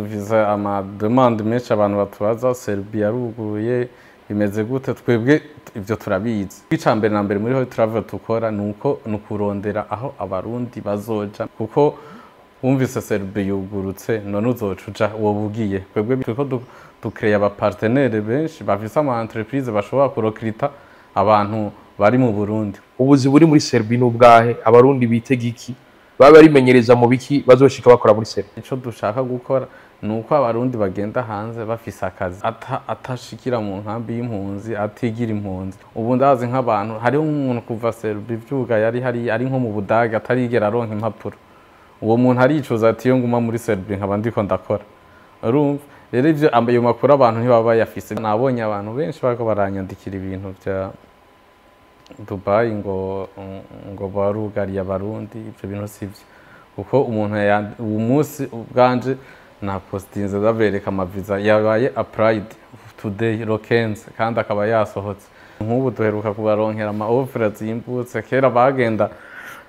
Visa ama demande menshi abantu batubaza SERBIE yaruguruye bimeze gute twebwe ivyo turabizi. Icambere na mbere muri ho travel tukora nuko nukurondera aho abarundi bazoja kuko wumvise SERBIE yugurutse none uzocuja wobugiye. Twebwe twiko ducreate aba partenaire benshi bafise ama entreprise bashobora kurokrita abantu bari mu Burundi. Ubuzi buri muri SERBIE n'ubwahe abarundi bitega iki baba barimenyereza mu biki bazoshika bakora muri SERBIE. Ico dushaka gukora nuko abarundi bagenda hanze bafise akazi atashikira mu nkambi y'impunzi atigira impunzi. Ubu ndazi nk'abantu hariho umuntu kuva SERBIE yugaye ari nko mu Budage atarigera aronka impapuro. Uwo muntu aricuza ati yo nguma muri SERBIE nkaba ndiko ndakora. Urumva rero ivyo ayo makuru abantu ntibaba bayafise. Nabonye abantu benshi bariko baranyandikira ibintu vya Dubai ngo barugariye abarundi ivyo bintu sivyo kuko umuntu umunsi ubwanje na postinze zabereka amaviza yabaye applied today rokenze kandi akaba yasohotse. Nk'ubu duheruka kubaronkera ama offers yimbutse kera bagenda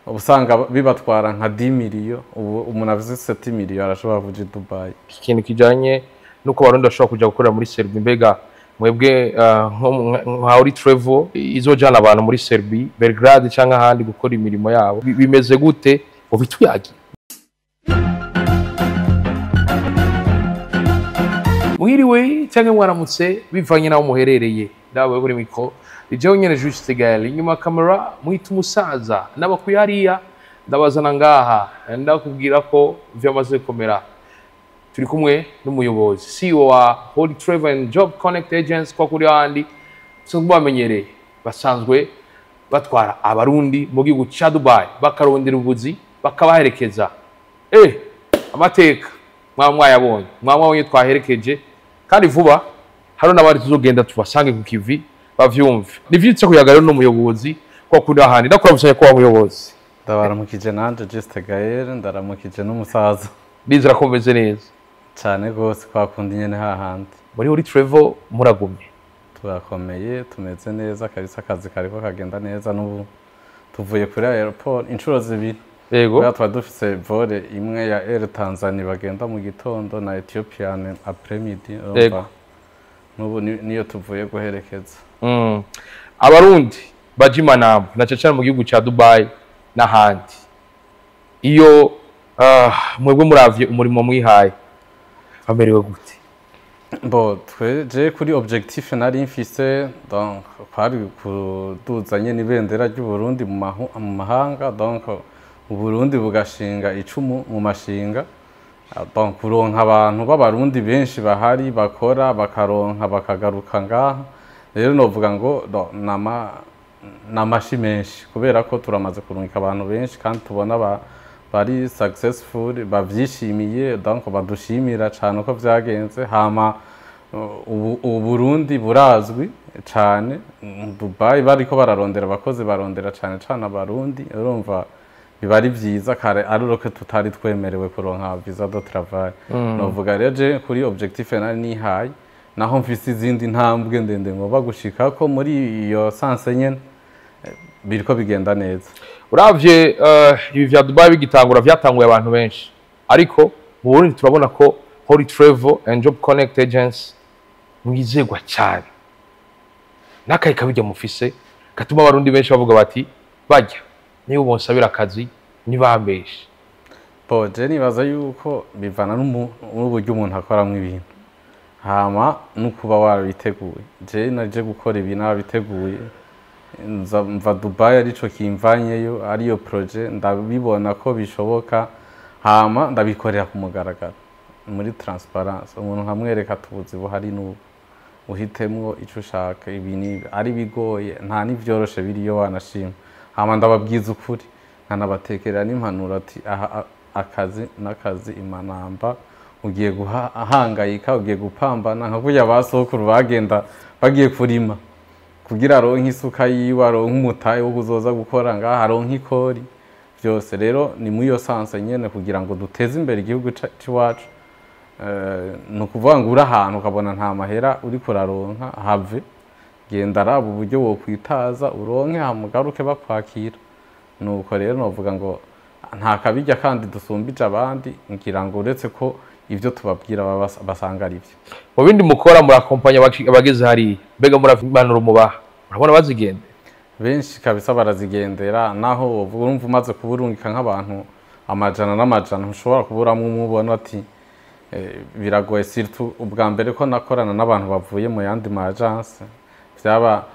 usanga bibatwara nka 10 miliyo ubu umuntu afise 7 miliyo arashobora kuja Dubai. Ikintu kijanye nuko abarundi bashobora kuja gukorera muri SERBIE mbega mwebwe nka uri travel izojana abantu muri SERBIE Belgrade cyangwa ahandi gukora imirimo yabo bimeze gute ubituyagi mwiriwe cyangwa mwaramutse bivanye naho muherereye ndawe kuri mikro ijewe nyene juste gale inyuma kamera mwita umusaza n'abakuyariya ndabazana ngaha ndakubwira ko vyamaze komera. Turi kumwe n'umuyobozi CEO wa Holy Travel and Job Connect Agents kwa kuri handi sanzwe bamenyereye basanzwe batwara abarundi mu gihugu ca Dubai bakarondera ubuzi bakabaherekeza amateka mwamwabonye twaherekeje kandi vuba haro nabari tuzogenda tubasange ku kivi bavyumve nivyitse kuyagarira n'umuyobozi kwa kuri handi ndakurabushaye kwa muyobozi Ndabaramukije nanje Juste Gaël ndaramukije n'umusaza bizira komeze neza cyane gose kwakundi nyene hahandi. Muri Holy Travel muragumye turakomeye tumeze neza kabisa akazi kariko kagenda neza n'ubu tuvuye kuri airport inshuro zibiri. Yego twa dufise vole imwe ya Air Tanzania bagenda mu gitondo na Ethiopian après midi n'ubu niyo tuvuye guherekeza. Abarundi bajimanamba na cyane mu gihugu ca Dubai n'ahandi iyo mwebwe muravye umurimo mwihaye amerewe gute? Bo tweje kuri objectif nari mfise donc kwari kuduzanye n'ibendera ry'u Burundi mu mahanga donc u Burundi bugashinga icumu mu mashinga donc kuronka abantu b'abarundi benshi bahari bakora bakaronka bakagaruka ngaha. Rero novuga ngo namashi menshi kubera ko turamaze kurungika abantu benshi kandi tubona bari successful bavyishimiye donc badushimira cyane ko vyagenze. Hama Burundi burazwi cyane Dubai bariko bararondera abakozi barondera cyane abarundi. Urumva bibari vyiza kare aruroke tutari twemerewe kuronka visa de travail. Novuga rero kuri objectif nari nihaye naho mfise izindi ntambwe ndende ngo bagushika ko muri iyo sanse nyene biriko bigenda neza. Uravye ibi vya Dubai bigitangura vyatanguye abantu benshi ariko mu Burundi turabona ko Holy Travel and Job Connect Agents mwizegwa cyane nakaye kabijya mufise gatuma abarundi benshi bavuga bati bajya niba ubonsabira akazi nibambeshe. Bo je nibaza yuko bivana n'uburyo umuntu akoramwe ibintu hama nukuba warabiteguye. Je naje gukora ibintu nabiteguye mva Dubai arico kimvanyeyo ariyo projet ndabibona ko bishoboka hama ndabikorera ku mugaragaro muri transparence. Umuntu nkamwereka tubuzi buhari n'ubu uhitemwo ico ushaka ibintu ari bigoye nta nivyoroshe biriyo wanashima hama ndababwiza ukuri nkanabatekerera n'impanuro ati akazi imanamba ugiye guhangayika ugiye gupambana nka kurya basokuru bagenda bagiye kurima kugira aronke isuka yiwe aronke umutahe wo kuzoza gukora ngaha aronke ikori byose. Rero ni muri iyo sanse nyene kugira ngo duteze imbere igihugu c'iwacu. No kuvuga ngo uri ahantu ukabona nta mahera uri kuraronka have genda araba uburyo wo kwitaza uronke hamugaruke bakwakira. Nuko rero novuga ngo nta kabijya kandi dusumbije abandi ngira ngo uretse ko ivyo tubabwira basanga ari byo. Mu bindi mukora murakompanya abageze hari mbega muravanura umubaha urabona bazigende benshi kabisa barazigendera naho urumva umaze kuburungika nk'abantu amajana n'amajana ushobora kuburamo umubona ati biragoye surtout ubwa mbere ko nakorana n'abantu bavuye mu yandi ma agence byaba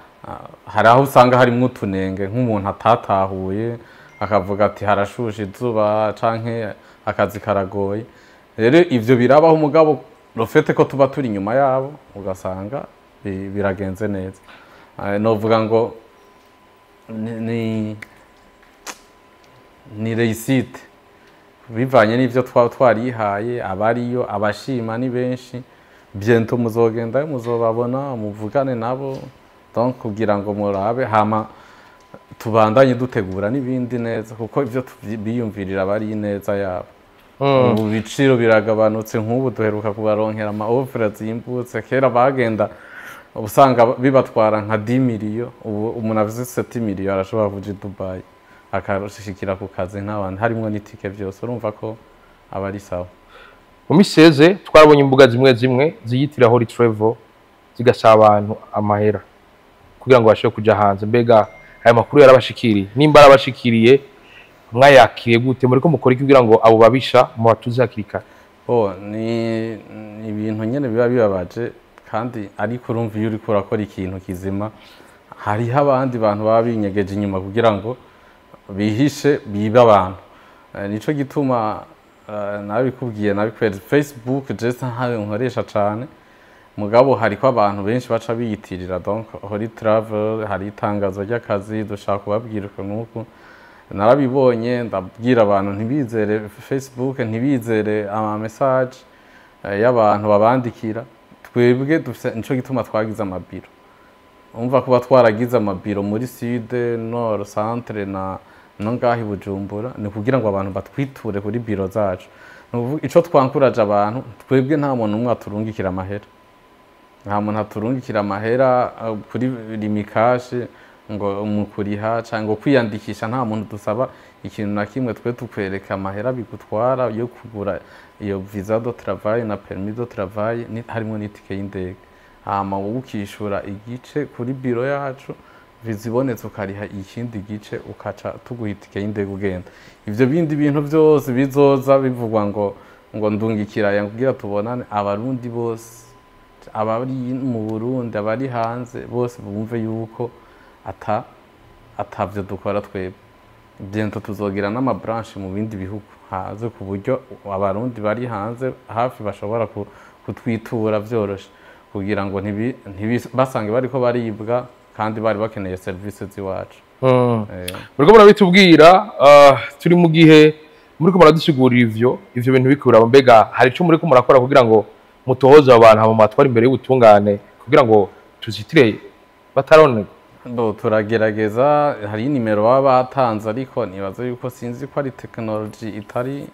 hari aho usanga harimo utunenge nk'umuntu atatahuye akavuga ati harashuje izuba canke akazi karagoye. Rero ivyo birabaho umugabo rofete ko tuba turi inyuma yabo ugasanga biragenze neza. Novuga ngo ni réussite bivanye n'ivyo twarihaye abariyo abashima ni benshi bientôt muzogenda muzobabona muvugane nabo donc kugira ngo murabe hama tubandanye dutegura n'ibindi neza kuko ivyo biyumvirira bari neza yabo. Ubu biciro biragabanutse nk'ubu duheruka kubaronkera ama offre zimbutse kera bagenda usanga bibatwara nka 10 million ubu umuntu avuze 7 million arashobora kuja Dubai akarushikira ku kazi n'abandi harimo n'itike byose urumva ko abari sawa. Mu miseze twarabonye imbuga zimwe ziyitira Holy Travel zigasaba abantu amahera kugira ngo bashobore kuja hanze mbega aya makuru yarabashikiriye nimba arabashikiriye mwayakiriye gute muri ko mukora kugira ngo abo babisha mu batuzakirika? Ni ibintu nyene biba bibabaje kandi ariko urumva iyo uriko urakora ikintu kizima hariho abandi bantu baba binyegeje inyuma kugira ngo bihishe biba abantu. Nico gituma nabikubwiye nabikwere Facebook just ntawe nkoresha cane mugabo hariko abantu benshi baca biyitirira donc Holy Travel hari itangazo ry'akazi dushaka kubabwira nuko narabibonye ndabwira abantu ntibizere Facebook ntibizere ama message y'abantu babandikira twebwe dufite nico gituma twagize amabiro umva kuba twaragize amabiro muri Sud Nord Centre na ngahi Bujumbura ni kugira ngo abantu batwiture kuri biro zacu. Ico twankuraje abantu twebwe nta muntu umwe aturungikira amahera nta muntu aturungikira amahera kuri limikashi ngo umukuriha cyangwa kwiyandikisha nta muntu dusaba ikintu na kimwe twe tukwereka amahera bigutwara yo kugura iyo visa de travail na permis de travail harimo n'itike y'indege hama ukishura igice kuri biro yacu bizibonetse ukariha ikindi gice ukaca tuguha itike y'indege ugenda. Ivyo bindi bintu byose bizoza bivugwa ngo ndungikira yankugira tubonane abarundi bose abari mu Burundi abari hanze bose bumve yuko atavyo dukora twebwe. Bientôt tuzogira n'ama branche mu bindi bihugu haze ku buryo abarundi bari hanze hafi bashobora kutwitura vyoroshe kugira ngo basange bariko baribwa kandi bari bakeneye service ziwacu. Muriko murabitubwira turi mu gihe muriko muradusigurira ivyo bintu bikura mbega hari ico muriko murakora kugira ngo mutohoze abantu mu matwari imbere y'ubutungane kugira ngo tuzitire bataroneka? Turagerageza hari nimero baba batanze ariko nibaza yuko sinzi ko ari technology itari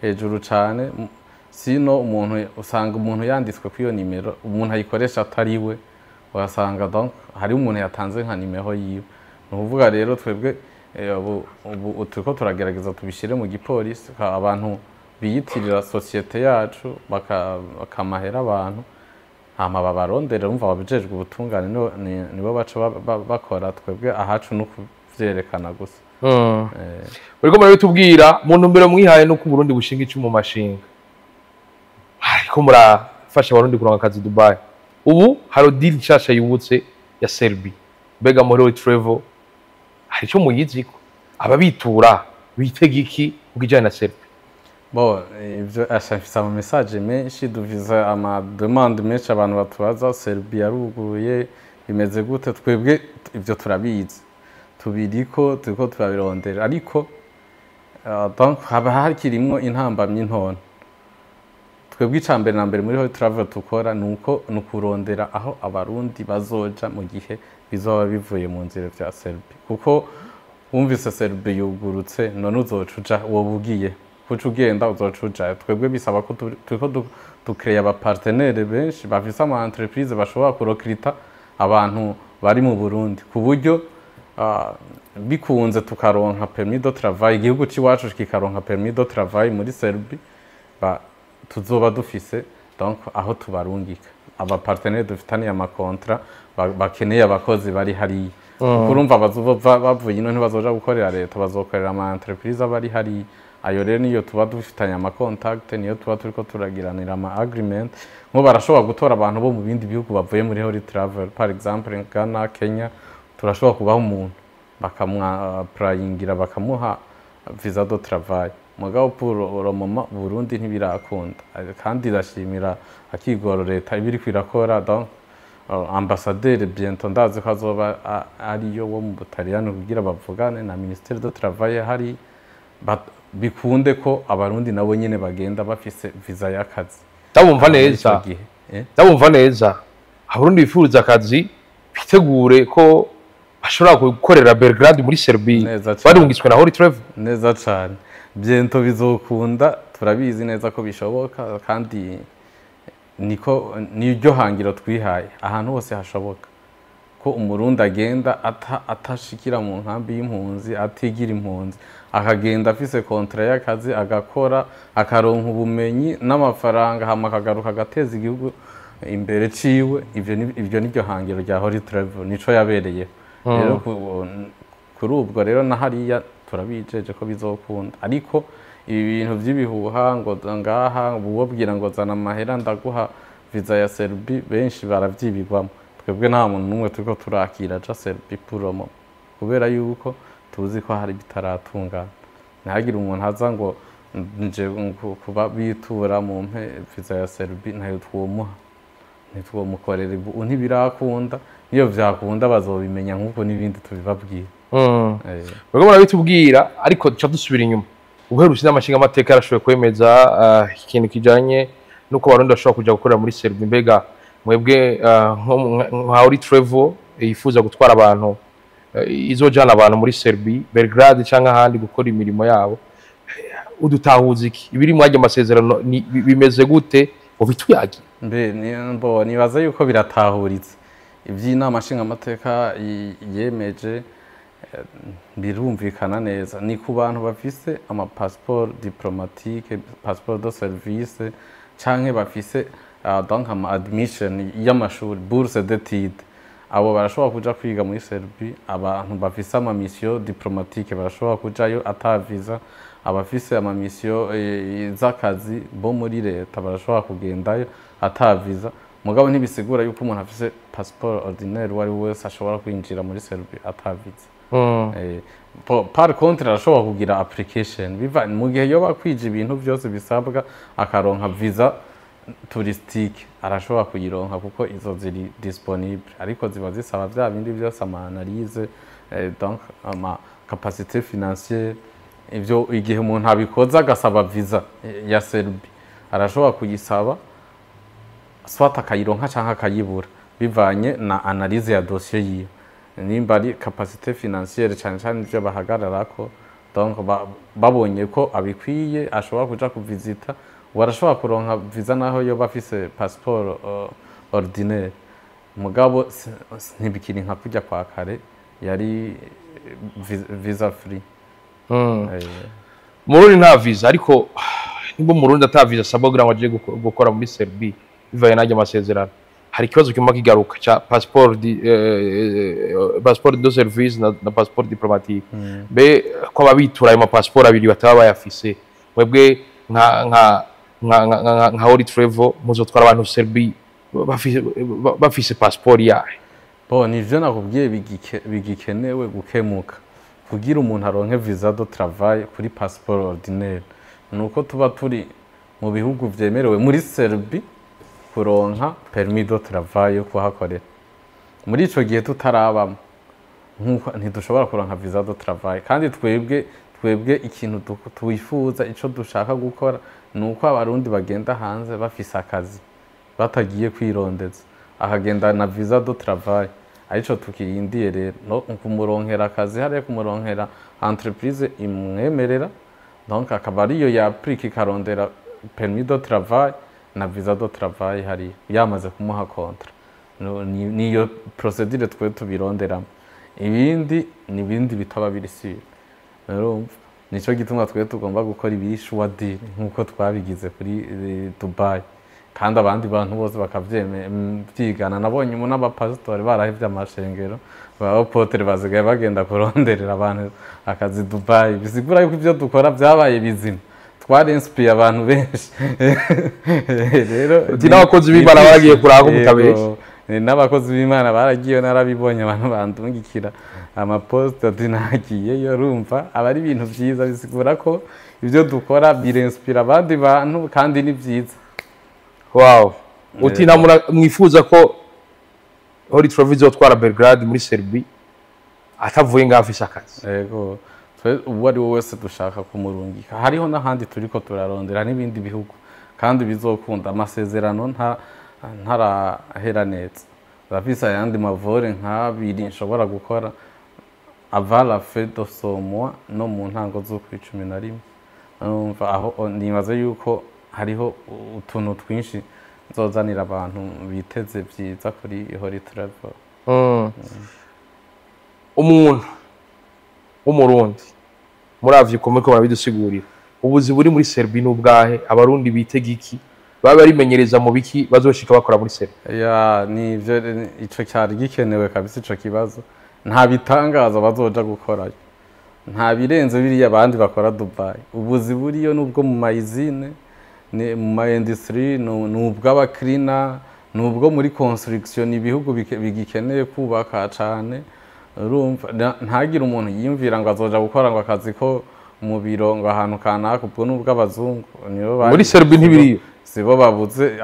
hejuru cyane sino umuntu usanga umuntu yanditswe ku iyo nimero umuntu ayikoresha atari we wasanga donc hari umuntu yatanze nka nimero yiwe. Nuvuga rero twebwe ubu turiko turagerageza tubishire mu gipolisi abantu biyitirira societe yacu bakamahera abantu hama babarondera umva babijejwe ubutungane nibo baca bakora twebwe ahacu no kuvyerekana gusa. Uriko murabitubwira mu ntumbero mwihaye no ku Burundi bushinga icu mu mashinga ariko murafasha abarundi kuronka akazi Dubai. Ubu hari deal nshasha yubutse ya SERBIE mbega muri Holy Travel hari cyo muyiziko ababitura bitega iki ukijana na SERBIE? Ivyo ashafisa mu message menshi duviza ama demande menshi abantu batubaza SERBIE yaruguye bimeze gute twebwe ivyo turabizi turiko turabirondera ariko donc haba hakirimo intambamye ntono. Twebwe icambere na mbere muri Holy Travel tukora nuko nukurondera aho abarundi bazoja mu gihe bizoba bivuye mu nzira vya SERBIE kuko wumvise SERBIE yugurutse none uzocuja wobugiye kuca ugenda uzocuja. Twebwe bisaba ko turiko ducreate aba partenaire benshi bafise ama entreprise bashobora kurokrita abantu bari mu Burundi ku buryo bikunze tukaronka permis de travail igihugu ciwacu kikaronka permis de travail muri SERBIE tuzoba dufise donc aho tubarungika aba partenaire dufitaniye amakontra bakeneye abakozi bari hariya kuko urumva bavuye ino ntibazoja gukorera leta bazokorera ama entreprise abari hariya ayo rero niyo tuba dufitanye ama contact niyo tuba turiko turagiranira ama agreement nko barashobora gutora abantu bo mu bindi bihugu bavuye muri Holy Travel par exemple Ghana Kenya turashobora kubaho umuntu bakamwapurayingira bakamuha visa de travail mugabo pour le moment Burundi ntibirakunda kandi irashimira akigoro leta ibiri kwirakora donc ambassadeur bientôt ndazi ko azoba ariyo wo mu Butaliyani kugira bavugane na ministère de travail hari bikunde ko abarundi nabo nyene bagenda bafise visa y'akazi ndabumva neza ndabumva neza abarundi bifuza akazi bitegure ko bashobora gukorera Belgrade muri Serbie barungiswe na Holy Travel neza cyane bientôt bizokunda turabizi neza ko bishoboka kandi niko niryo hangiro twihaye ahantu hose hashoboka ko umurundi agenda atashikira mu nkambi y'impunzi atigira impunzi akagenda afise kontra y'akazi agakora akaronka ubumenyi n'amafaranga hama akagaruka agateza igihugu imbere ciwe ivyo niryo hangiro rya Holy Travel nico yabereye rero kuri ubwo rero na hariya turabijeje ko bizokunda ariko ibi bintu by'ibihuha ngo ngaha bubabwira ngo zana amahera ndaguha visa ya Serbie benshi baravyibigwamo twebwe nta muntu numwe turiko turakira ja Serbie puromo kubera yuko tuzi ko hari bitaratungana ntagira umuntu aza ngo nje kuba bitura mu mpe visa ya Serbie ntayo twomuha ntitwomukorera ntibirakunda niyo vyakunda bazobimenya nk'uko n'ibindi tubibabwira bagomba barabitubwira ariko duca dusubira inyuma uherutse n'amashinga amateka yarashoboye kwemeza ikintu kijanye nuko Abarundi bashobora kuja gukorera muri Serbie mbega mwebwe nka Holy Travel yifuza gutwara abantu izojana abantu muri Serbie Belgrade cyangwa ahandi gukora imirimo yabo udutahuza iki ibiri mwajya amasezerano bimeze gute ubituyagi mbe nibaza yuko biratahuritse ivy'inama nshinga amateka yemeje birumvikana neza ni ku bantu bafise ama passeport diplomatique passeport de service canke bafise donc ama admission y'amashuri bourse d'études abo barashobora kuja kwiga muri Serbie abantu bafise ama mission diplomatique barashobora kujayo ata visa abafise ama mission z'akazi bo muri leta barashobora kugendayo ata visa mugabo ntibisigura yuko umuntu afise passeport ordinaire wari wese ashobora kwinjira muri Serbie ata visa par contre arashobora kugira application biva mu gihe yoba kwije ibintu byose bisabwa akaronka visa touristique arashobora kuyironka kuko izo ziri disponible ariko ziba zisaba bya bindi byose ama analyse donc ama capacité financière ivyo igihe umuntu abikoza agasaba visa ya Serbie arashobora kuyisaba swata akayironka canke akayibura bivanye na analyse ya dossier yiwe nimba ari capacité financière cyane cyane ibyo bahagararako donc babonye ko abikwiye ashobora kuja kuvisita warashobora kuronka visa naho yo bafise passeport ordinaire mugabo ntibikiri nka kujya kwa kare yari visa free Murundi nta visa ariko nibo Murundi ata visa sabwa kugira ngo aje gukora muri Serbie bivaye najya amasezerano hari ikibazo kimwe kigaruka cha passeport de service na passeport diplomatique be ko babitura ayo passport abiri bataba bayafise mwebwe nka Holy Travel muzotwara abantu Serbie bafise passport yahe bo nivyo nakubwiye bigikenewe gukemuka kugira umuntu aronke visa de travail kuri passeport ordinaire nuko tuba turi mu bihugu vyemerewe muri Serbie kuronka permis de travail yo kuhakorera muri ico gihe tutarabamo nkuko ntidushobora kuronka visa de travail kandi twebwe ikintu twifuza ico dushaka gukora nuko abarundi bagenda hanze bafise akazi batagiye kwirondeza akagenda na visa de travail arico tukirindiye rero no kumuronkera akazi hariya kumuronkera entreprise imwemerera donc akaba ariyo ya applique karondera permis de travail na visa de travail hari yamaze kumuha kontra niyo procedure twe tubironderamo ibindi bitaba biri sire rero nico gituma twe tugomba gukora ibishwa deal nkuko twabigize kuri Dubai kandi abandi bantu bose bakavyigana nabonye mu n'abapastori barahevye amashengero abapotere bazigaye bagenda kuronderera abantu akazi Dubai bisigura yuko ivyo dukora vyabaye bizima twarinspiye abantu benshi rero uti n'abakozi b'Imana bagiye kuranga umutabesha n'abakozi b'Imana baragiye narabibonye abantu bandungikira amaposte ati nagiyeyo rumva abari ibintu vyiza bisigura ko ivyo dukora birinspira abandi bantu kandi ni vyiza. Wow. Uti namura mwifuza ko Holy Trophy zotwara Belgrade muri Serbie atavuye ngafise akazi. Yego. Ubu ari wese dushaka kumurungika. Hariho n'ahandi turiko turarondera n'ibindi bihugu kandi bizokunda amasezerano ntarahera neza. Bafise ayandi mavore nk'abiri nshobora gukora avala fedo somo no mu ntango zo ku 11. Umva aho nibaza yuko hariho utuntu twinshi nzozanira abantu biteze vyiza kuri Holy Travel. Umuntu w'umurundi muravye ukomeye ko barabidusigurira ubuzi buri muri Serbie n'ubwahe abarundi bitega iki baba barimenyereza mu biki bazoshika bakora muri Serbie. Ya nivyo ico cyari gikenewe kabisa ico kibazo nta bitangaza bazoja gukorayo nta birenze biriya abandi bakora Dubai ubuzi buriyo nubwo mu mayizine mu ma industry nubwo abakrina nubwo muri construction ibihugu bigikeneye kubaka cyane urumva ntagira umuntu yimvira ngo azoja gukora ngo akazi ko mu biro ngo ahantu kanaka ubwo nubwo abazungu nibo muri Serbie ntibiriyo sibo babuze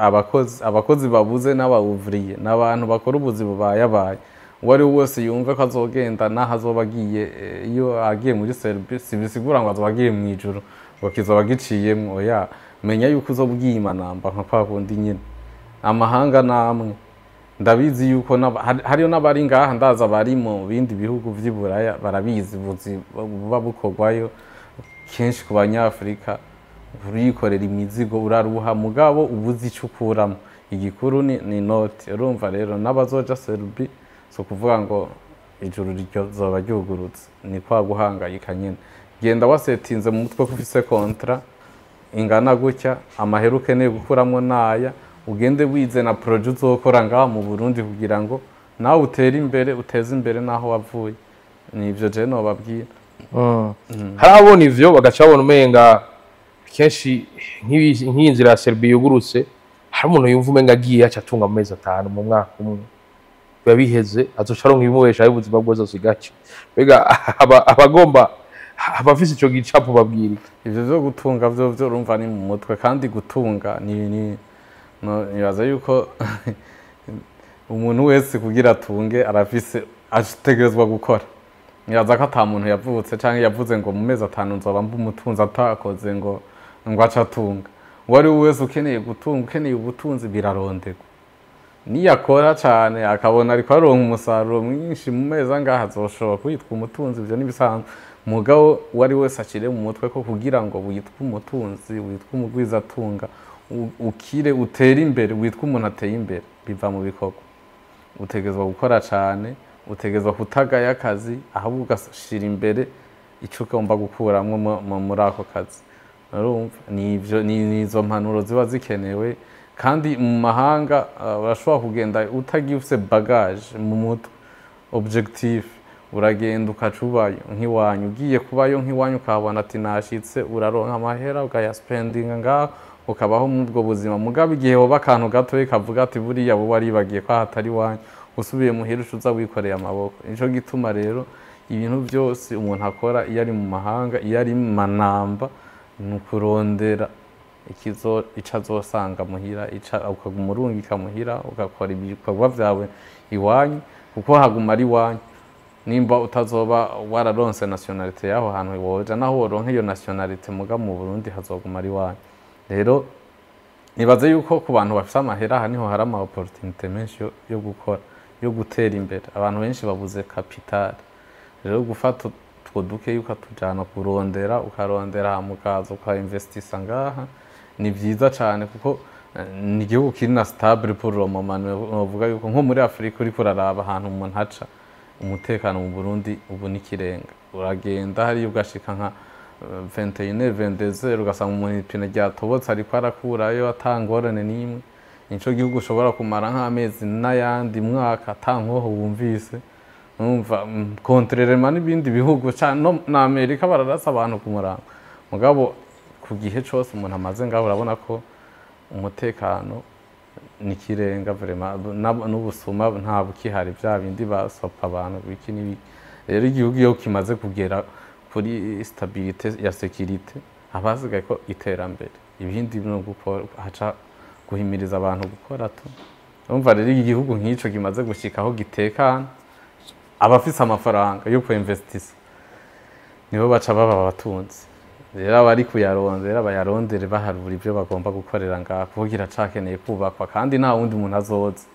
abakozi babuze n'abawuvriye n'abantu bakora ubuzi bubayabaye wari wose yumva ko azogenda naho azobagiye iyo agiye muri Serbie sibisigura ngo azobagiye mu ijuru ngo kizoba giciyemwo oya menya yuko uzobwima namba nka kwakundi nyine amahanga namwe ndabizi yuko hariyo n'abari ngaha ndaza bari mu bindi bihugu vy'Iburaya barabizi buzi buba bukorwayo kenshi ku banyafrika urikorera imizigo uraruha mugabo ubuzi icukuramo igikuru ni note urumva rero n'abazoja Serbie so kuvuga ngo ijuru ryo zoba ryugurutse ni kwa guhangayika nyine genda wasetinze mu mutwe ko ufise kontra ingana gutya amahera ukeneye gukuramo naya ugende wize na project uzokora ngaha mu Burundi kugira ngo nawe utere imbere uteze imbere naho wavuye nivyo je no babwira. Harabona ivyo bagaca babona umenga kenshi nk'inzira ya Serbie yugurutse hari umuntu yumva umenga agiye acatunga mu mezi 5 mu mwaka umwe babiheze azocaronka ibimuhesha y'ubuzima bwose asigaje bega abagomba abafise ico gicapo babwira ivyo byo gutunga byo urumva ni mu mutwe kandi gutunga nibaza yuko umuntu wese kugira atunge arafise ategerezwa gukora nibaza ko ata muntu yavutse canke yavuze ngo mu mezi 5 nzoba mba umutunzi atakoze ngo aca atunga wari wese ukeneye gutunga ukeneye ubutunzi birarondegwa niyakora cyane akabona ariko aronka umusaruro mwinshi mu mezi angaha azoshobora kwitwa umutunzi ivyo nibisanzwe mugabo wari wese akire mu mutwe ko kugira ngo witwe umutunzi witwe umugwiza atunga ukire utere imbere witwe umuntu ateye imbere biva mu bikorwa utegezwa gukora cyane utegezwa kutagaya akazi ahubwo ugashira imbere ico ugomba gukuramwo muri ako kazi urumva nivyo nizo mpanuro ziba zikenewe kandi mu mahanga urashobora kugenda utagiye ufise bagage mu mutwe objectif uragenda ukacubayo nk'iwanyu ugiye kubayo nk'iwanyu ukabona ati nashitse uraronka amahera ukayaspendinga ngaho ukabaho mu bwo buzima mugabo igihe woba akantu gato kavuga ati buriya bo waribagiye ko hatari wanyu usubiye muhira uza wikoreye amaboko nico gituma rero ibintu byose umuntu akora iyo ari mu mahanga iyo ari mu manamba nukurondera ico azosanga muhira ukagumurungika muhira ugakora ibikorwa vyawe iwanyu kuko haguma ari wanyu nimba utazoba wararonse nationalite yaho hantu woja naho woronke iyo nationalite muga mu Burundi hazoguma ari wanyu rero nibaze yuko ku bantu bafite amahera aha niho hari ama opportunity menshi yo gukora yo gutera imbere abantu benshi babuze capital rero gufata utwo duke yuko tujana kurondera ukarondera mukazo uka investisa ngaha ni vyiza cyane kuko ni igihugu kiri na stable pour le moment novuga yuko nko muri Afrika uri kuraraba ahantu umuntu haca umutekano mu Burundi ubu nikirenga uragenda hari ugashika nka 21 22 ugasanga umuntu ipine ryatobotse ariko arakurayo atangorane n'imwe nico gihugu ushobora kumara nk'amezi n'ayandi mwaka atankoho wumvise numva contrairement n'ibindi bihugu cyane na Amerika bararasa abantu ku murango mugabo ku gihe cyose umuntu amaze ngaho urabona ko umutekano ni kirenga vraiment n'ubusuma nta bukihari bya bindi basopa abantu biki nibi rero igihugu iyo kimaze kugera kuri stabilité ya sécurité abasigaye ko iterambere ibindi no gukora haca guhimiriza abantu gukora tu umva rero igihugu nk'ico kimaze gushikaho gitekana abafise amafaranga yo kuinvestisa nibo baca baba abatunzi rero abari kuyarondera bayarondere baharura ibyo bagomba gukorera ngaho kugira cakeneye kubakwa kandi nta wundi muntu azoza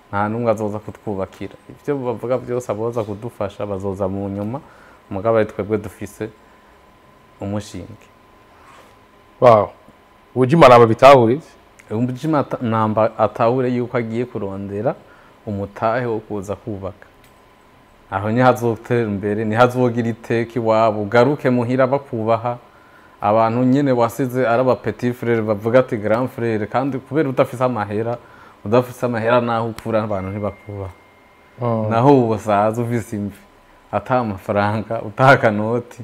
nta numwe azoza kutwubakira ibyo bavuga byose aboza kudufasha bazoza mu nyuma mugabo ari twebwe dufise umushinge wow ubujima namba bitahurize ubujima namba atahure yuko agiye kurondera umutahe wo kuza kubaka aho ni hazotera imbere ni hazogira iteki wabo garuke muhira bakubaha abantu nyene wasize araba petit frère bavuga ati grand frère kandi kubera udafise amahera naho ukura abantu ntibakubaha naho ubusaza ufise imvi ata amafaranga utaka noti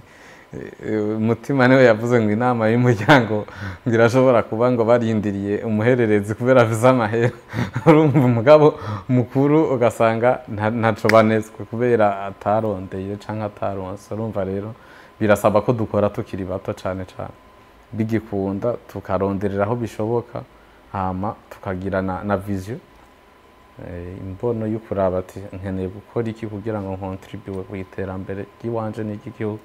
umutima niwe yavuze ngo inama y'umuryango ngirashobora kuba ngo barindiriye umuhererezi kubera afise amahera urumva umugabo mukuru ugasanga ntaco banezwe kubera atarondeye canke ataronse urumva rero birasaba ko dukora tukiri bato cane bigikunda tukaronderera aho bishoboka hama tukagira na vision imbono y'ukuraba ati nkeneye gukora iki kugira ngo contribute ku iterambere ry'iwanje n'igihugu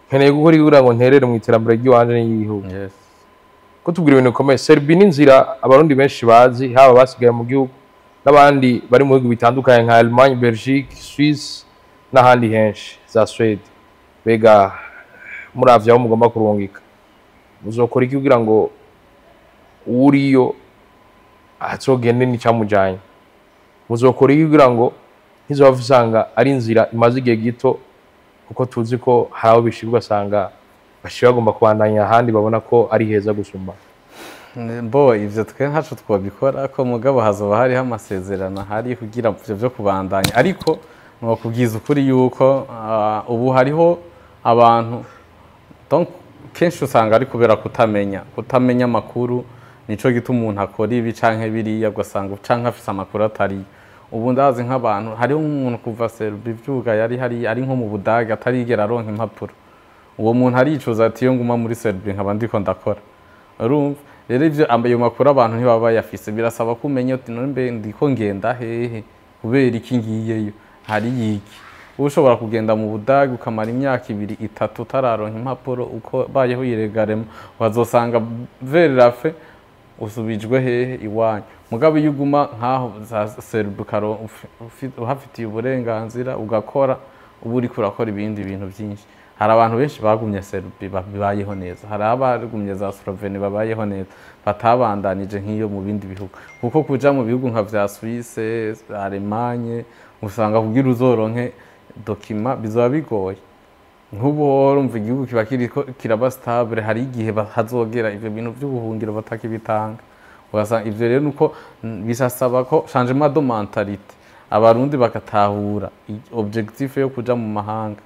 nkeneye gukora kugira ngo nterere mu iterambere ry'iwanje n'igihugu yes ko tubwira ibintu bikomeye Serbie n'inzira abarundi benshi bazi haba basigaye mu gihugu n'abandi bari mu bihugu bitandukanye nka Allemagne Belgique Suisse n'ahandi henshi za Sweden bega muravye aho mugomba kurungika muzokora iki kugira ngo uriyo atogende n'icamujanye muzokora iki kugira ngo ntizobavusanga ari inzira imaze igihe gito kuko tuzi ko haraho bishirwa sanga bashira bagomba kubandanya ahandi babona ko ari heza gusumba mbo ivyo twe ntaco twobikora ko mugabo hazoba hariho amasezerano hari kugira ivyo byo kubandanya ariko no kubwiza ukuri yuko ubu hariho abantu donc kenshi usanga ari kubera kutamenya amakuru nico gituma umuntu akora ibi canke biriya gasanga canke afise amakuru atari ubu ndazi nk'abantu hariho umuntu kuva Serbie vyugaye ari nko mu Budage atarigera aronka impapuro uwo muntu aricuza ati yo nguma muri Serbie nkaba ndiko ndakora urumva rero ivyo ayo makuru abantu ntibaba yafise birasaba kumenya ati none ndiko ngenda hehe kubera iki ngiyeyo hari yiki ushobora kugenda mu Budage ukamara imyaka 2-3 utararonka impapuro uko bayeho yiregaremo wazosanga verirafe usubijwe hehe iwanyu mugabo yuguma nkaho za Serbie uhafitiye uburenganzira ugakora ubu uri kurakora ibindi bintu byinshi hari abantu benshi bagumye Serbie babayeho neza hari abagumye za Slovenia babayeho neza batabandanije nk'iyo mu bindi bihugu kuko kuja mu bihugu nka vya Suisse Allemagne usanga kugira uzoronke document bizoba bigoye nk'ubu urumva igihugu kiba kiraba stable hari igihe hazogera ivyo bintu by'ubuhungiro batakibitanga ugasanga ivyo rero nuko bisasaba ko changement de mentalité abarundi bagatahura objectif yo kuja mu mahanga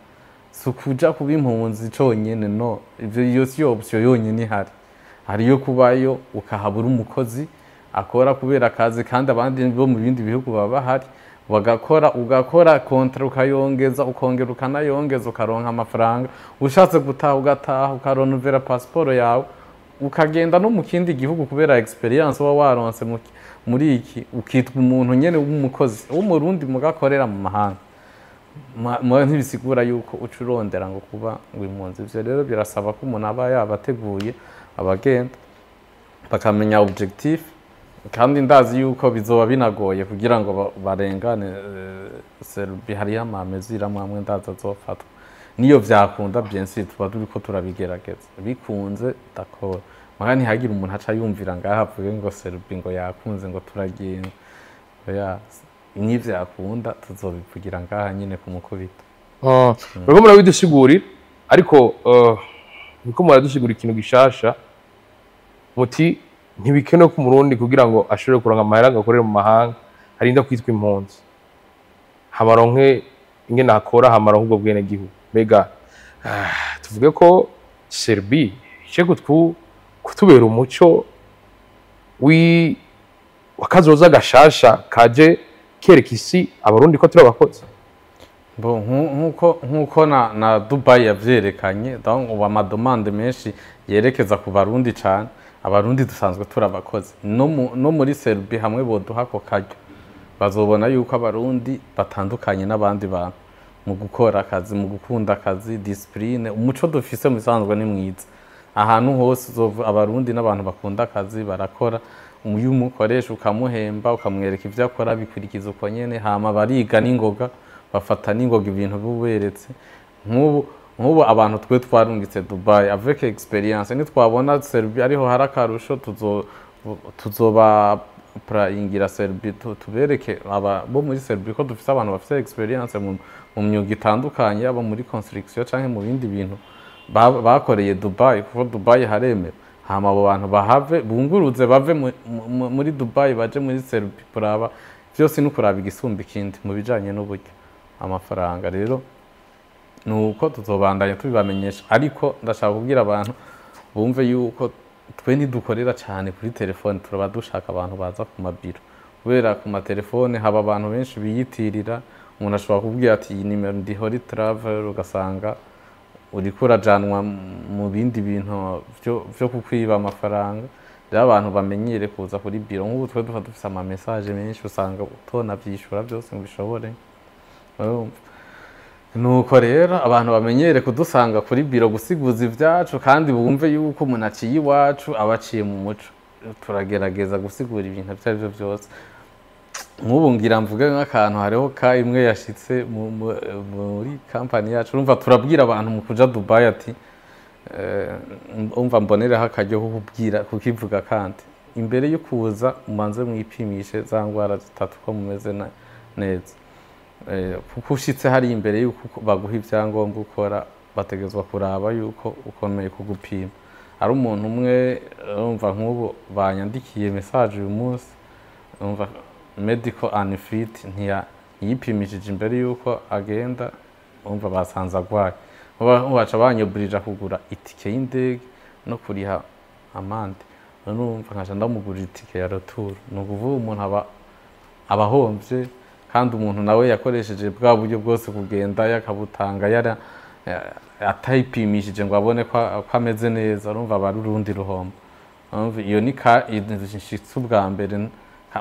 sukuja kuba impunzi conyene no ivyo yose option yonyene hari yo kubayo ukahabura umukozi akora kubera akazi kandi abandi bo mu bindi bihugu baba bahari ugakora kontra ukayongeza ukongera ukanayongeza ukaronka amafaranga ushatse gutaha ugataha ukaronuvera passport yawe ukagenda no mu kindi gihugu kubera experience wa waronse muri iki ukitwa umuntu nyene w'umukozi w'umurundi mugakorera mu mahanga ntibisigura yuko ucurondera ngo kuba ngo impunzi ivyo rero birasaba ko umuntu aba yabateguye abagenda bakamenya objectif kandi ndazi yuko bizoba binagoye kugira ngo barengane Serbie hari amamezira amwe ndaza zofatwa niyo vyakunda bien sûr tuba turiko turabigerageza bikunze d'accord magani hagira umuntu aca yumvira ngaha avuge ngo Serbie ngo yakunze ngo turagenda oya imwe vyakunda tuzobivugira ngaha nyine ku mukubito rero murabidusigurira ariko niko muradusigura ikintu gishasha muti ntibikenewe ko umurundi kugira ngo ashobore kuronka amahera agakorera mu mahanga harinda kwitwa impunzi hamaronke ingene akora hamaronke ubwo bwene gihugu mbega tuvuge ko Serbie ije kutubera umuco wakazoza gashasha kaje kereka isi abarundi ko turi abakozi nkuko na Dubai yavyerekanye donc ubu amadomande menshi yerekeza ku barundi cyane abarundi dusanzwe turi abakozi no muri Serbie hamwe boduha ko karyo bazobona yuko abarundi batandukanye n'abandi bantu mu gukora akazi mu gukunda akazi discipline umuco dufise mu sanzwe ni mwiza ahantu hose abarundi n'abantu bakunda akazi barakora uyu mukoresha ukamuhemba ukamwereka ivyo akora bikurikiza uko nyene hama bariga n'ingoga bafata n'ingoga ibintu buberetse nk'ubu abantu twe twarungitse Dubai avec experience ni twabona Serbie ariho harakarusho tuzoba prayingira Serbie tubereke bo muri Serbie ko dufise abantu bafite experience mu myuga itandukanye aba muri construction canke mu bindi bintu bakoreye Dubai kuko Dubai haremera hama abo bantu bahave bunguruze bave muri Dubai baje muri Serbie kuraba byose no kuraba igisumba ikindi mu bijanye n'uburyo amafaranga rero nuko tuzobandanya tubibamenyesha ariko ndashaka kubwira abantu bumve yuko twe ntidukorera cyane kuri telefone turaba dushaka abantu baza ku mabiro kubera ku matelefone haba abantu benshi biyitirira umuntu ashobora kubwira ati iyi nimero ndi hori travel ugasanga uriko urajanwa mu bindi bintu byo kukwiba amafaranga rero abantu bamenyere kuza kuri biro nk'ubu twe dufise ama message menshi usanga utona byishura byose ngo bishobore nuko rero abantu bamenyere kudusanga kuri biro gusiguza ivyacu kandi bumve yuko umuntu aciye iwacu abaciye mu muco turagerageza gusigura ibintu byarivyo byose nk'ubu ngira mvuge nk'akantu hariho ka imwe yashitse muri company yacu urumva turabwira abantu mu kuja Dubai ati umva mbonereho akaryo kubwira kukivuga kandi imbere yo kuza umanze mwipimishe za ngwara zitatu ko mumeze neza kuko ushitse hari imbere yuko baguha ivyangombwa ukora bategezwa kuraba yuko ukomeye kugupima ari umuntu umwe urumva nk'ubu banyandikiye message uyu munsi urumva medical unfit ntiyipimishije imbere yuko agenda umva basanze agwaye baca banyoburija kugura itike y'indege no kuriha amande urumva nkaje ndamugurira itike ya retour no kuvuga umuntu abahomvye kandi umuntu nawe yakoresheje bwa buryo bwose kugenda yakabutanga yara atayipimishije ngo abone ko ameze neza urumva barurundi ruhombo iyo ni ka ishitse ubwa mbere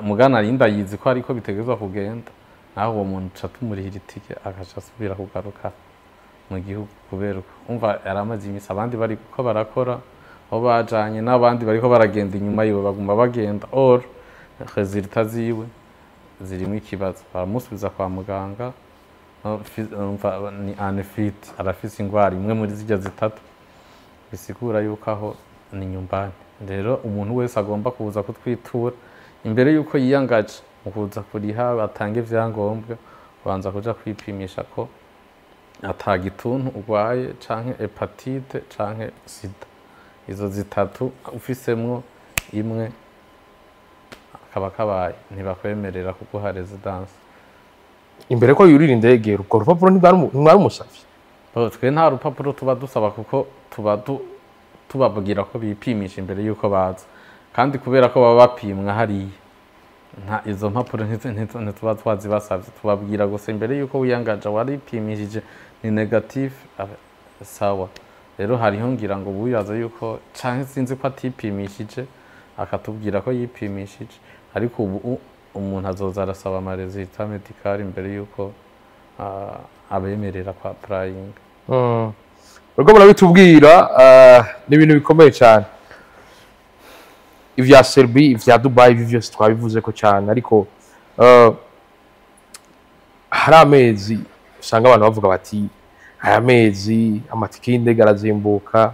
mugana rinda yizi ko ariko bitegezwa kugenda naho uwo muntu catumurihira itike akaca asubira kugaruka mu gihugu kubera umva yaramaze imisi abandi bari ko barakora aho bajanye n'abandi bariko baragenda inyuma yiwe baguma bagenda or resultat ziwe zirimo ikibazo baramusubiza kwa muganga ni unfit arafise ingwara imwe muri zijya zitatu bisigura yuko aho ni nyumbani rero umuntu wese agomba kuza kutwitura imbere yuko yiyangaje mu kuza kuriha batange ivyangombwa banza kuja kwipimisha ko atagituntu urwaye canke hepatite canke sida izo zitatu ufisemwo imwe akaba kabaye ntibakwemerera kuguha residence imbere ko yurira indege urwo rupapuro ntibari umusavye twe nta rupapuro tuba dusaba kuko tubabwira ko bipimisha imbere yuko baza kandi kubera ko baba bapimwa hariya nta izo mpapuro ntituba twazibasavye tubabwira gusa imbere yuko wiyangaje waripimishije ni negative sawa rero hariho ngira ngo buyaza yuko canke sinzi ko atipimishije akatubwira ko yipimishije ariko ubu umuntu azoza arasaba ama resultat medical imbere yuko abemerera kwa praying ubwo murabitubwira ni ibintu bikomeye cyane ivya Serbie ivya Dubai ivi vyose twabivuze ko cyane ariko hari amezi usanga abantu bavuga bati aya mezi amatike y'indege arazimbuka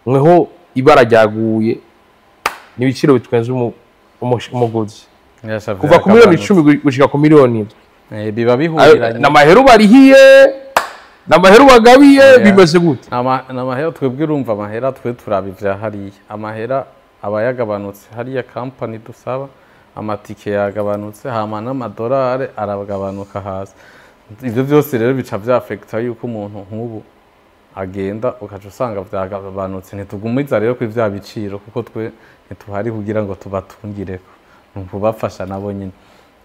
mweho ibara ryaguye n'ibiciro bitwenze umuguzi kuva ku miliyoni 10 gushika ku miliyoni biba bihurira n'amahero barihiye namahera bagabiye bimeze gute namahera twebwe urumva amahera twe turabivya hariya amahera abayagabanutse hariya company dusaba amatike yagabanutse hama n'amadolari aragabanuka hasi ivyo byose rero bica vyafekta yuko umuntu nk'ubu agenda ukaca usanga vyagabanutse ntitugumiza rero kuri vya biciro kuko twe ntituhari kugira ngo tubatungireko nkubafasha nabo nyine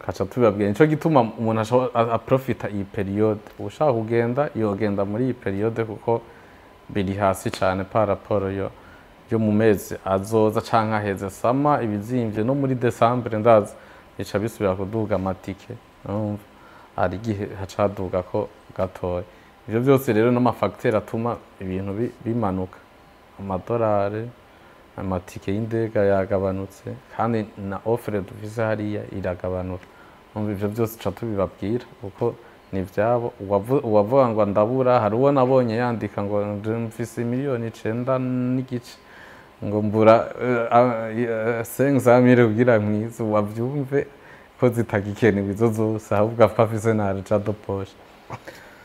kaca tubabwira nico gituma umuntu aprofita iyi periode ushaka kugenda yogenda muri iyi periode kuko biri hasi cyane par rapport yo mu mezi azoza canka heze sama ibizimvye no muri December ndaza bica bisubira kuduga amatike numva ari gihe hacaduga ko gatoya ivyo byose rero n'amafacteur atuma ibintu bimanuka amadolari amatike y'indega yagabanutse kandi na offre dufise hariya iragabanuka numva ivyo byose ca tubibabwira kuko ni vyabo uwavuga ngo ndabura hari uwo nabonye yandika ngo mfise miliyoni 9 n'igice ngo mbura 500 kugira mwiza wavyumve ko zitagikenewe izo zose ahubwo afise na Richard Porsche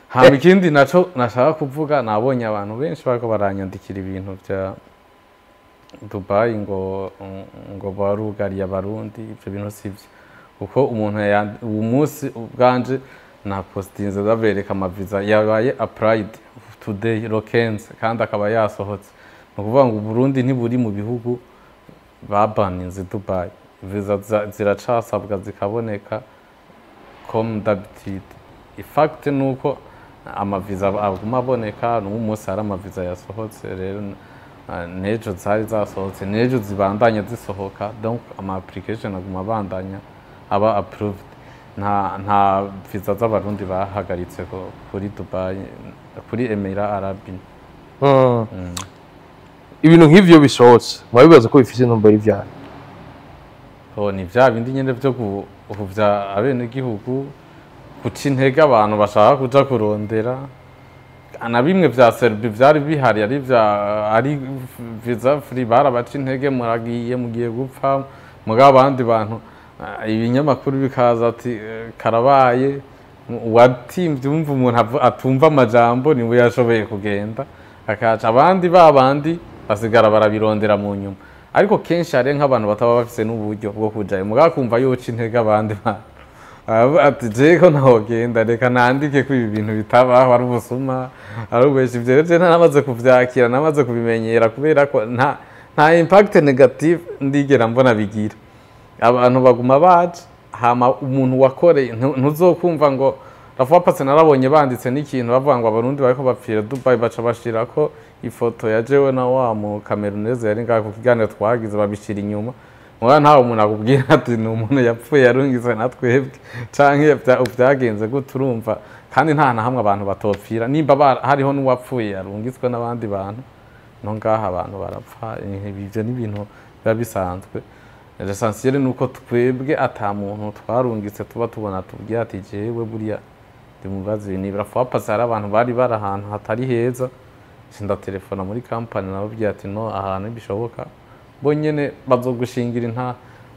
hama ikindi naco nashaka kuvuga nabonye abantu benshi bariko baranyandikira ibintu vya Dubai ngo barugariye Abarundi ivyo bintu sivyo kuko umuntu uwo munsi ubwanje na postinze zabereka amaviza yabaye applied today lokenze kandi akaba yasohotse no kuvuga ngo Burundi ntiburi mu bihugu babaninze Dubai viza ziracasabwa zikaboneka comme d'habitude ifact nuko amaviza aguma aboneka no munsi hari amaviza yasohotse rero nejo zari zasohotse nejo zibandanya zisohoka donc ama application aguma bandanya aba approved nta visa z'Abarundi bahagaritse kuri Dubai kuri Emirate Arabi ibintu nk'ivyo bisohotse mwabibaza ko bifise intumbero ivyana ni vya bindi nyene vyo kuvya abene gihugu kuca intege abantu bashaka kuja kurondera na bimwe vya SERBIE vyari bihari ari visa free barabaca intege mugiye gupfa mugabo abandi bantu ibinyamakuru bikaza ati karabaye watimvye umva umuntu atumva amajambo niwe yashoboye kugenda akaca abandi babandi basigara barabirondera mu nyuma ariko kenshi hari nk'abantu bataba bafise n'uburyo bwo kujayo mugabo kumva yoca intege abandi bantu ati jeko ntogenda reka nandike ko ibi bintu bitabaho ari ubusuma ari ubeshi ivyo rero namaze kuvyakira namaze kubimenyera kubera ko nta impact negative ndigera mbona bigira abantu baguma baje hama umuntu wakoreye ntuzokumva ngo rafuwa pase narabonye banditse n'ikintu bavuga ngo Abarundi bariko bapfira Dubai baca bashirako ifoto ya jewe na wa mu Cameroonese yari ngaho ku kiganiro twagize babishira inyuma mwana ntawe umuntu akubwira ati ni umuntu yapfuye yarungize natwebwe canke vyagenze gute urumva kandi nta na hamwe abantu batopfira nimba hariho n'uwapfuye yarungitswe n'abandi bantu no ngaha abantu barapfa ibyo ni ibintu biba bisanzwe l'essentiel nuko twebwe ata muntu twarungitse tuba tubona tubwiye ati jewe buriya ndimubazi ni barafa pasa hari abantu bari barahantu hatari heza sinda telefona muri company nababwiye ati no ahantu bishoboka bo nyene bazogushingira inta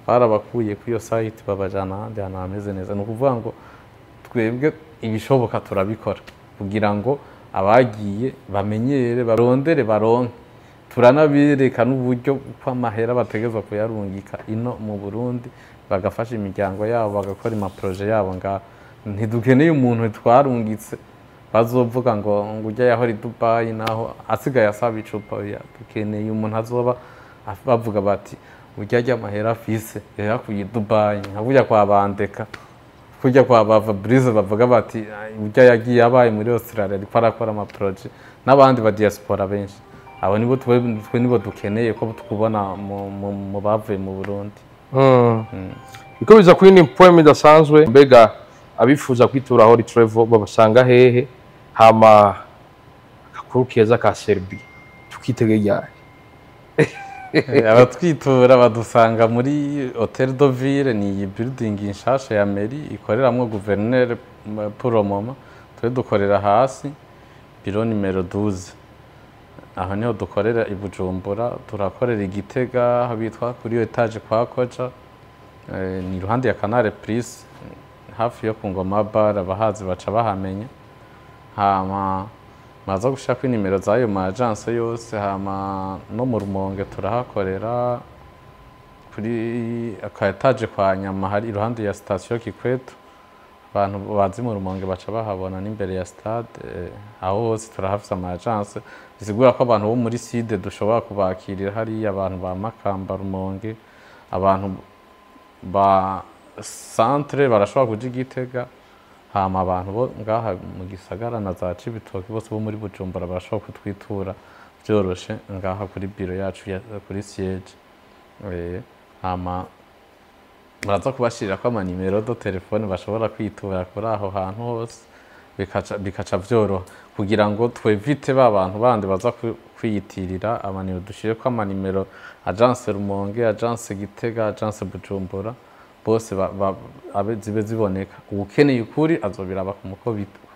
barabakuye ku iyo site babajana handi hana hameze neza no kuvuga ngo twebwe ibishoboka turabikora kugira ngo abagiye bamenyere barondere baronke turanabireka n'uburyo kw'amahera bategezwa kuyarungika ino mu Burundi bagafasha imiryango yabo bagakora amaproje yabo nga ntidukeneye umuntu twarungitse bazovuga ngo ujya yahora Dubai naho asigaye asaba icupa ya dukeneye umuntu azoba bavuga bati ujya ajya amahera afise yakuye Dubai nkabuya kwa bandeka kujya kwa bava Brise bavuga bati ujya yagiye abaye muri Australia ariko arakora amaproje n'abandi ba diaspora benshi abo nibo twe nibo dukeneye ko tukubona mu bavuye mu Burundi biko biza kuri ni point idasanzwe mbega abifuza kwitura aho travel babasanga hehe hama akakuru keza ka SERBIE tukitegeye abatwitura badusanga muri Hotel de Ville ni building inshasha ya mairie ikoreramwo gouverneur pour le moment twe dukorera hasi biro numero 12 aho niho dukorera i Bujumbura turakorera Igitega habitwa kuri etage kwa Koja ni iruhande ya Canal Plus hafi yo ku Ngoma bar abahazi baca bahamenya hama maza gushaka inimero zayo ma agence yose, hama no mu Rumonge turahakorera kuri akaetaje kwa Nyama hari iruhande ya station Kikweto. Abantu bazi mu Rumonge baca bahabona n'imbere ya stade, aho hose turahafise ama agence bisigura ko abantu bo muri side dushobora kubakirira hari abantu ba Makamba, Rumonge, abantu ba centre barashobora kuja Gitega, hama abantu bo ngaha mu gisagara na za Cibitoke bose bo muri Bujumbura barashobora kutwitura byoroshe ngaha kuri biro yacu kuri siège. Hama baraza kubashirira ko ama nimero do telefone bashobora kwitura kuri aho hantu hose, bikaca vyoroha kugira ngo twevite ba bantu bandi baza kwiyitirira amanimero. Dushire ko ama nimero agence Rumonge, agence Gitega, agence Bujumbura, bose abe zibe ziboneka. Ukeneye ukuri azobiraba ku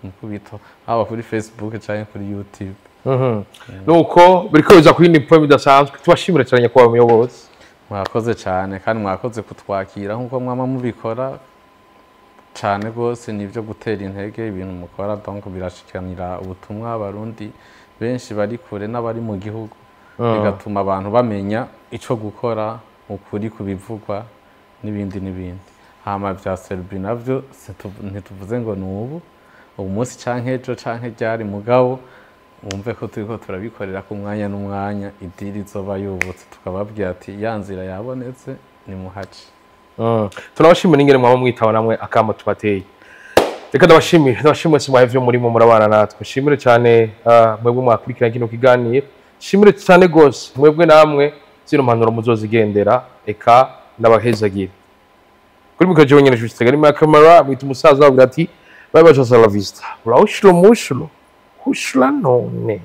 mukubito haba kuri Facebook canke kuri YouTube. Nuko biriko biza kuri point bidasanzwe. Tubashimira cyane kwa muyobozi. Mwakoze cyane kandi mwakoze kutwakira nkuko mwama mubikora cyane gose, nivyo gutera intege ibintu mukora, donc birashikanira ubutumwa Abarundi benshi bari kure n'abari mu gihugu, bigatuma abantu bamenya ico gukora, ukuri kubivugwa n'ibindi. Hama vya SERBIE navyo ntituvuze ngo nubu umunsi canke ejo canke ryari, mugabo wumve ko turiko turabikorera ku mwanya n'umwanya, idiri zoba yubutse tukababwira ati ya nzira yabonetse ni muhaci. Turabashimira ingene mwaba mwitaba namwe akamba tubateye. Reka ndabashimire simwahevye murimo murabana natwe. Shimire cyane mwebwe mwakurikira kino kiganiro. Shimire cyane gose mwebwe namwe zino mpanuro muzozigendera, eka ndabahezagire. Kuri mukaje wenyene juste gari ma camera mwitu musaza avuga ati bye bye, la vista. Urahushiro mushuro. Hushla none.